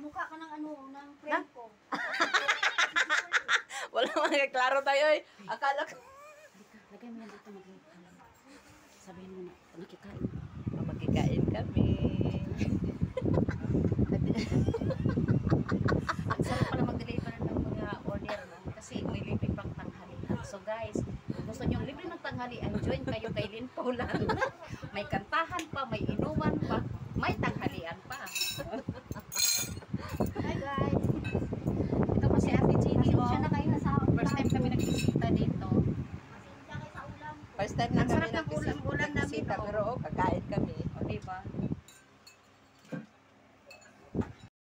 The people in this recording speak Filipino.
Mukha ka ng ano, ng friend ko. Wala mga klaro tayo eh. Akala ko. Lagay mo yan dito sabihin mo na, nakikain. Magkikain kami. Ang sarap pala mag-deliver ng mga order na kasi may libre pang tanghalian. So guys, kung gusto nyo libre ng tanghalian, join kayo kay Lynn Paulan. May kantahan pa, may inuman pa, may tanghalian pa. Hi guys.